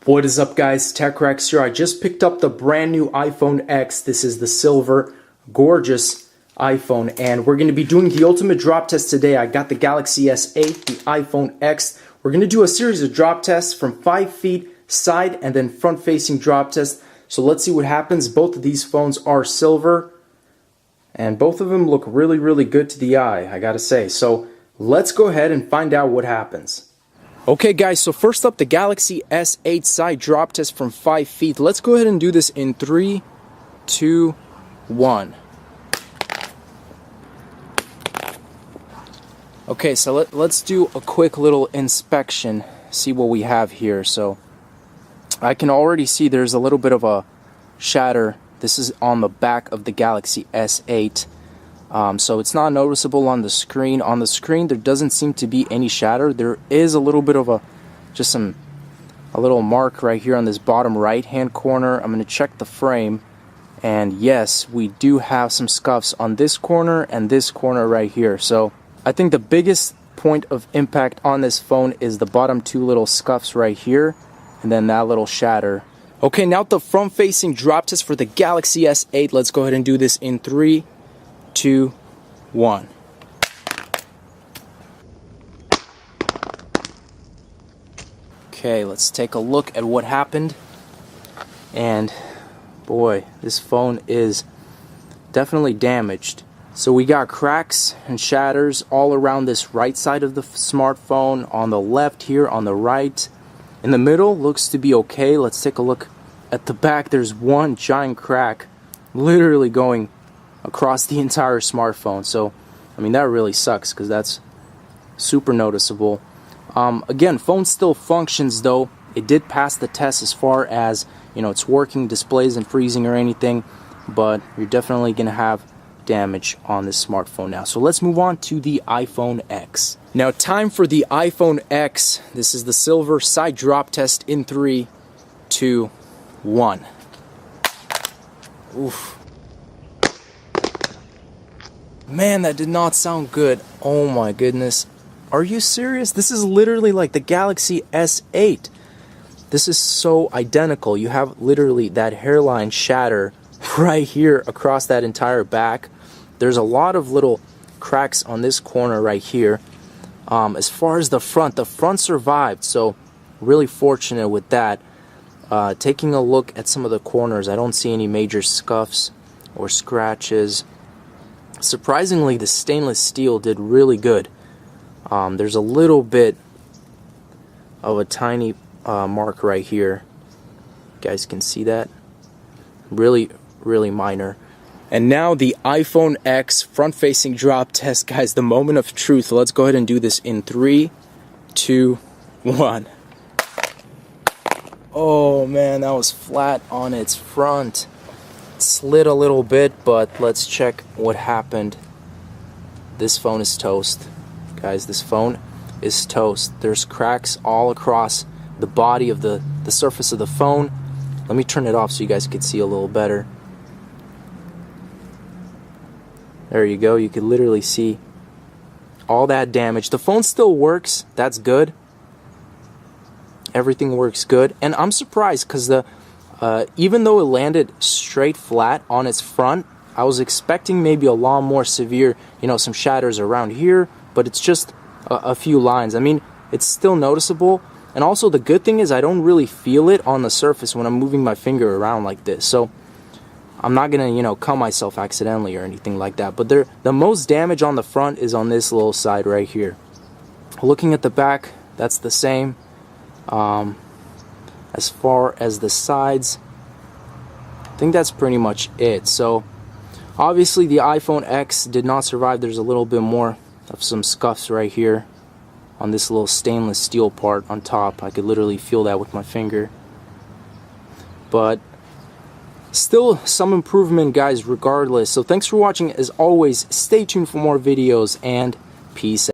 What is up, guys? TechRex here. I just picked up the brand new iPhone X. This is the silver, gorgeous iPhone, and we're going to be doing the ultimate drop test today. I got the Galaxy S8, the iPhone X. We're going to do a series of drop tests from 5 feet side and then front-facing drop tests. So let's see what happens. Both of these phones are silver, and both of them look really, really good to the eye, I gotta say. So let's go ahead and find out what happens. Okay guys, so first up, the Galaxy S8 side drop test from 5 feet. Let's go ahead and do this in 3, 2, 1. Okay, so let's do a quick little inspection, see what we have here. So I can already see there's a little bit of a shatter. This is on the back of the Galaxy S8. So it's not noticeable on the screen. On the screen, there doesn't seem to be any shatter. There is a little bit of a little mark right here on this bottom right-hand corner. I'm going to check the frame, and yes, we do have some scuffs on this corner and this corner right here. So I think the biggest point of impact on this phone is the bottom two little scuffs right here, and then that little shatter. Okay, now the front-facing drop test for the Galaxy S8. Let's go ahead and do this in 3, 2, 1. Okay, let's take a look at what happened. And boy, this phone is definitely damaged. So we got cracks and shatters all around this right side of the smartphone, on the left here, on the right. In the middle, looks to be okay. Let's take a look at the back. There's one giant crack literally going across the entire smartphone. So I mean, that really sucks because that's super noticeable. Again, phone still functions though. It did pass the test as far as, you know, it's working, displays and freezing or anything, but you're definitely gonna have damage on this smartphone now. So let's move on to the iPhone X. Now, time for the iPhone X. This is the silver side drop test in 3, 2, 1. Oof. Man, that did not sound good. Oh my goodness. Are you serious? This is literally like the Galaxy S8. This is so identical. You have literally that hairline shatter right here across that entire back. There's a lot of little cracks on this corner right here. As far as the front survived, so really fortunate with that. Taking a look at some of the corners, I don't see any major scuffs or scratches. Surprisingly, the stainless steel did really good. There's a little bit of a tiny mark right here. You guys can see that. Really, really minor. And now the iPhone X front-facing drop test, guys. The moment of truth. Let's go ahead and do this in 3, 2, 1. Oh man, that was flat on its front. Slid a little bit, but let's check what happened. This phone is toast, guys. This phone is toast. There's cracks all across the body of the surface of the phone. Let me turn it off so you guys can see a little better. There you go. You can literally see all that damage. The phone still works. That's good. Everything works good, and I'm surprised because even though it landed straight flat on its front, I was expecting maybe a lot more severe, you know, some shatters around here, but it's just a few lines. I mean, it's still noticeable, and also the good thing is I don't really feel it on the surface when I'm moving my finger around like this, so I'm not gonna, you know, cut myself accidentally or anything like that. But the most damage on the front is on this little side right here. Looking at the back, that's the same. As far as the sides, I think that's pretty much it. So obviously the iPhone X did not survive. There's a little bit more of some scuffs right here on this little stainless steel part on top. I could literally feel that with my finger, but still some improvement, guys, regardless. So thanks for watching. As always, stay tuned for more videos, and peace out.